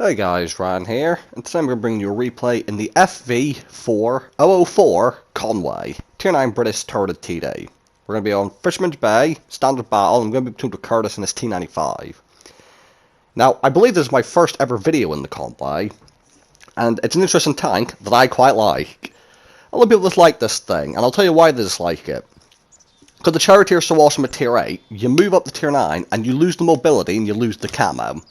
Hey guys, Ryan here, and today I'm going to bring you a replay in the FV4004 Conway, Tier 9 British turreted TD. We're going to be on Fisherman's Bay, standard battle, and I'm going to be between the Curtis and his T95. Now, I believe this is my first ever video in the Conway, and it's an interesting tank that I quite like. A lot of people dislike this thing, and I'll tell you why they dislike it. Because the Charioteer is so awesome at Tier 8, you move up to Tier 9, and you lose the mobility and you lose the camo.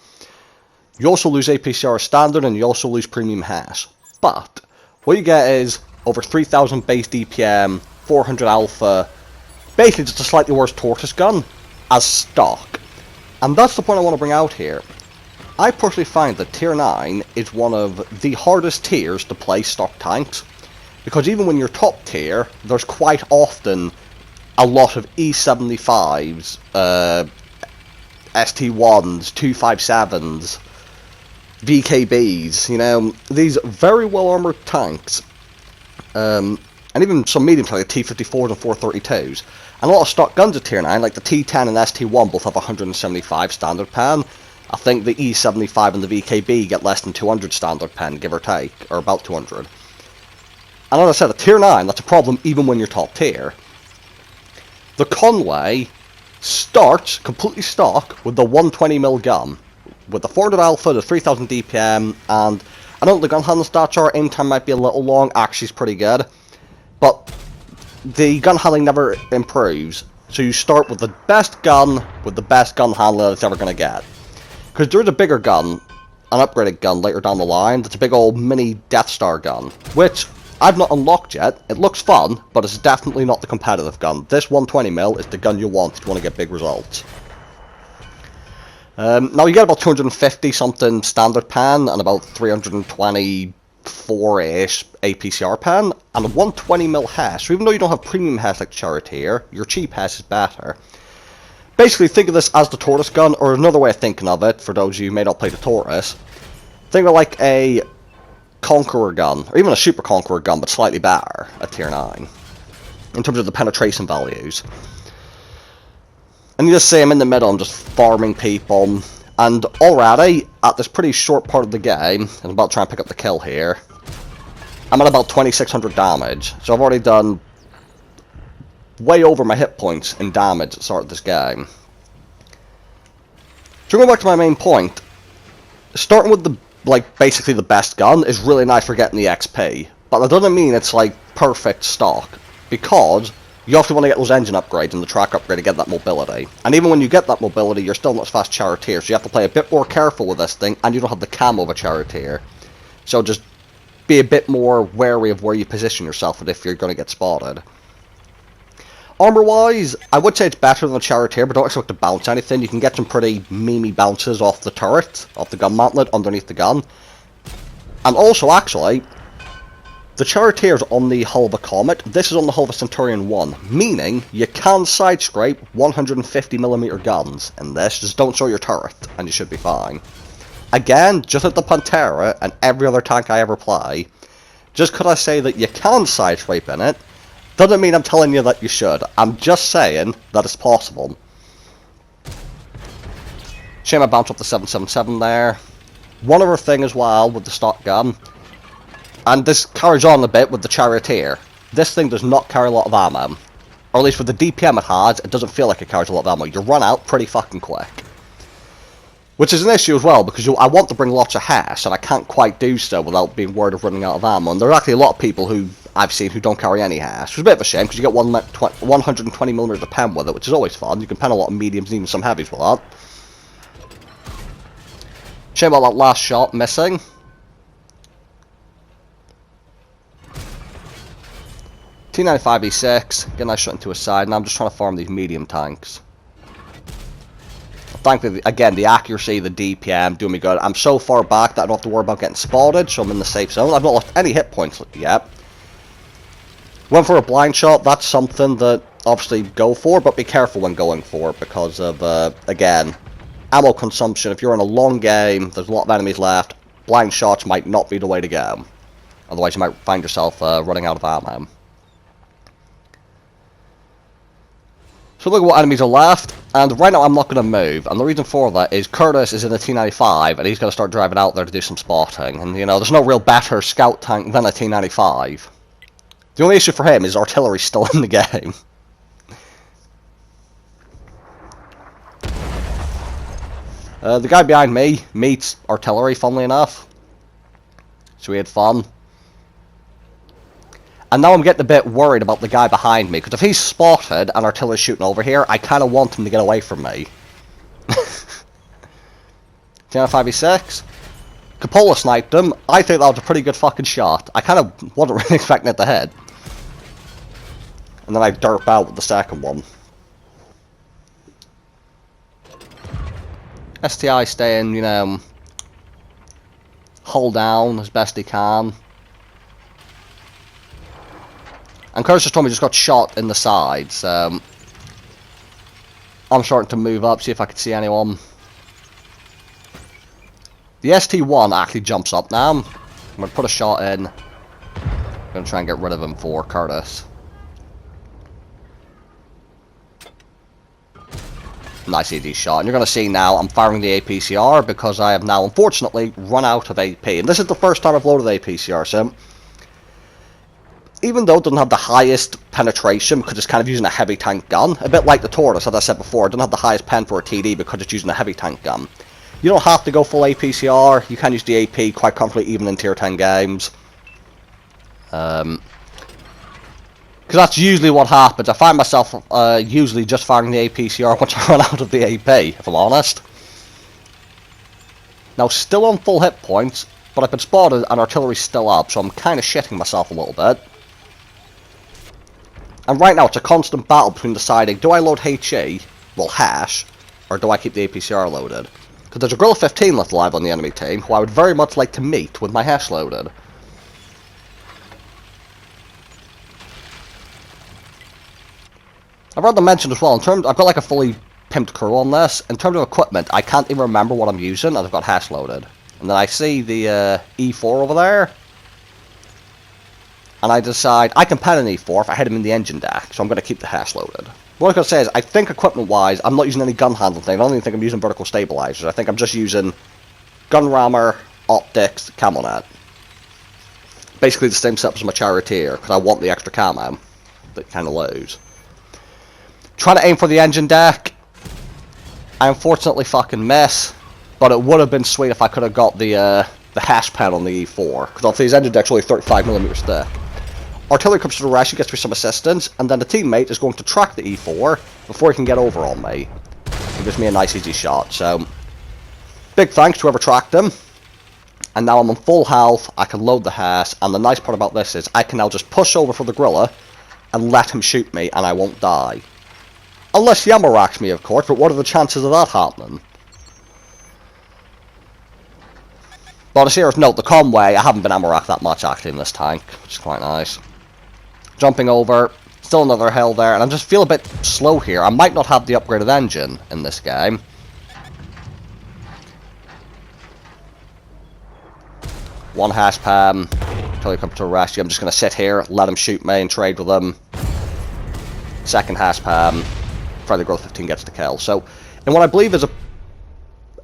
You also lose APCR standard and you also lose premium hash. But what you get is over 3000 base DPM, 400 alpha, basically just a slightly worse tortoise gun as stock. And that's the point I want to bring out here. I personally find that Tier 9 is one of the hardest tiers to play stock tanks. Because even when you're top tier, there's quite often a lot of E75s, ST1s, 257s, VKBs, you know, these very well armoured tanks, and even some medium tanks like T54s and 432s, and a lot of stock guns at Tier 9, like the T10 and ST1 both have 175 standard pen. I think the E75 and the VKB get less than 200 standard pen, give or take, or about 200. And as I said, at Tier 9, that's a problem even when you're top tier. The Conway starts completely stock with the 120mm gun, with the 400 alpha, the 3000 DPM, and I know the gun handling stats are, aim time might be a little long, actually it's pretty good, but the gun handling never improves, so you start with the best gun, with the best gun handler it's ever going to get. Because there is a bigger gun, an upgraded gun later down the line, that's a big old mini Death Star gun, which I've not unlocked yet. It looks fun, but it's definitely not the competitive gun. This 120mm is the gun you want if you want to get big results. Now you get about 250 something standard pan and about 324-ish APCR pan and a 120mm HES. So even though you don't have premium HES like Charioteer, your cheap HES is better. Basically think of this as the Tortoise gun, or another way of thinking of it, for those of you who may not play the Tortoise, think of like a Conqueror gun, or even a Super Conqueror gun, but slightly better at Tier 9, in terms of the penetration values. And you just see I'm in the middle, I'm just farming people, and already, at this pretty short part of the game, I'm about to try and pick up the kill here, I'm at about 2600 damage, so I've already done way over my hit points in damage at the start of this game. So going back to my main point, starting with the, basically the best gun is really nice for getting the XP, but that doesn't mean it's, perfect stock, because you often want to get those engine upgrades and the track upgrade to get that mobility. And even when you get that mobility, you're still not as fast Charioteer, so you have to play a bit more careful with this thing, and you don't have the camo of a Charioteer. So just be a bit more wary of where you position yourself if you're going to get spotted. Armor-wise, I would say it's better than the Charioteer, but don't expect to bounce anything. You can get some pretty memey bounces off the turret, off the gun mantlet, underneath the gun. And also, actually, the Charioteer is on the hull of a Comet, this is on the hull of a Centurion 1, meaning you can side scrape 150mm guns in this, just don't show your turret, and you should be fine. Again, just like the Pantera and every other tank I ever play, just because I say that you can side scrape in it, doesn't mean I'm telling you that you should, I'm just saying that it's possible. Shame I bounced up the 777 there. One other thing as well with the stock gun, and this carries on a bit with the Charioteer. This thing does not carry a lot of ammo. Or at least with the DPM it has, it doesn't feel like it carries a lot of ammo. You run out pretty fucking quick. Which is an issue as well, because I want to bring lots of HES, and I can't quite do so without being worried of running out of ammo. And there are actually a lot of people who I've seen who don't carry any HES, which is a bit of a shame, because you get 120mm of pen with it, which is always fun. You can pen a lot of mediums and even some heavies with that. Shame about that last shot missing. T95E6, get a nice shot into a side, and I'm just trying to farm these medium tanks. Thankfully, again, the accuracy, the DPM, doing me good. I'm so far back that I don't have to worry about getting spotted, so I'm in the safe zone. I've not lost any hit points yet. Went for a blind shot, that's something that obviously go for, but be careful when going for it, because of, again, ammo consumption. If you're in a long game, there's a lot of enemies left, blind shots might not be the way to go. Otherwise you might find yourself running out of ammo. So look at what enemies are left, and right now I'm not going to move, and the reason for that is Curtis is in a T95, and he's going to start driving out there to do some spotting, and you know, there's no real better scout tank than a T95. The only issue for him is artillery's still in the game. The guy behind me meets artillery, funnily enough, so we had fun. And now I'm getting a bit worried about the guy behind me, because if he's spotted and artillery's shooting over here, I kind of want him to get away from me. 5v6. Coppola sniped him. I think that was a pretty good fucking shot. I kind of wasn't really expecting it to hit. And then I derp out with the second one. STI staying, you know, hold down as best he can. And Curtis just told me just got shot in the side, so I'm starting to move up, see if I can see anyone. The ST1 actually jumps up now. I'm going to put a shot in. I'm going to try and get rid of him for Curtis. Nice easy shot. And you're going to see now I'm firing the APCR because I have now unfortunately run out of AP. And this is the first time I've loaded the APCR, so even though it doesn't have the highest penetration because it's kind of using a heavy tank gun, a bit like the Taurus, as I said before, it doesn't have the highest pen for a TD because it's using a heavy tank gun. You don't have to go full APCR, you can use the AP quite comfortably even in tier 10 games. Because that's usually what happens. I find myself usually just firing the APCR once I run out of the AP, if I'm honest. Now, still on full hit points, but I've been spotted and artillery's still up, so I'm kind of shitting myself a little bit. And right now it's a constant battle between deciding, do I load HE, well hash, or do I keep the APCR loaded? Because there's a Gorilla 15 left alive on the enemy team, who I would very much like to meet with my hash loaded. I've rather mentioned as well, in terms, I've got like a fully pimped crew on this. In terms of equipment, I can't even remember what I'm using, and I've got hash loaded. And then I see the E4 over there, and I decide I can pen an E4 if I hit him in the engine deck, so I'm going to keep the hash loaded. What I was going to say is, I think equipment-wise, I'm not using any gun handling thing. I don't even think I'm using vertical stabilizers. I think I'm just using gun rammer, optics, camo net. Basically the same setup as my charioteer, because I want the extra camo that kind of loads. Trying to aim for the engine deck. I unfortunately fucking miss, but it would have been sweet if I could have got the hash pen on the E4, because obviously his engine deck's only 35mm thick. Artillery comes to the rescue, gets me some assistance, and then the teammate is going to track the E4 before he can get over on me. It gives me a nice easy shot, so big thanks to whoever tracked him. And now I'm on full health, I can load the hash, and the nice part about this is I can now just push over for the gorilla and let him shoot me and I won't die. Unless he ammo racks me, of course, but what are the chances of that happening? But on a serious note, the Conway, I haven't been ammo racked that much actually in this tank, which is quite nice. Jumping over, still another hill there, and I just feel a bit slow here. I might not have the upgraded engine in this game. One hash pam, until he comes to a rescue. I'm just going to sit here, let him shoot me and trade with him. Second hash pam, Friday Growth 15 gets the kill. So, in what I believe is a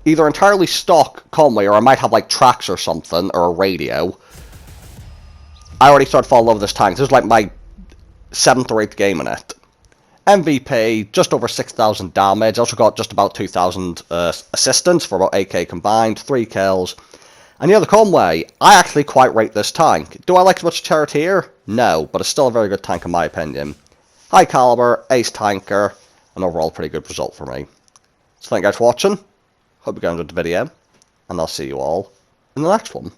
either entirely stock Conway, or I might have like tracks or something, or a radio. I already started falling in love with this tank. This is like my 7th or 8th game in it. MVP, just over 6,000 damage. Also got just about 2,000 assistance for about 8k combined, 3 kills. And the other Conway, I actually quite rate this tank. Do I like as much charioteer? No, but it's still a very good tank in my opinion. High caliber, ace tanker, an overall pretty good result for me. So thank you guys for watching. Hope you guys enjoyed the video, and I'll see you all in the next one.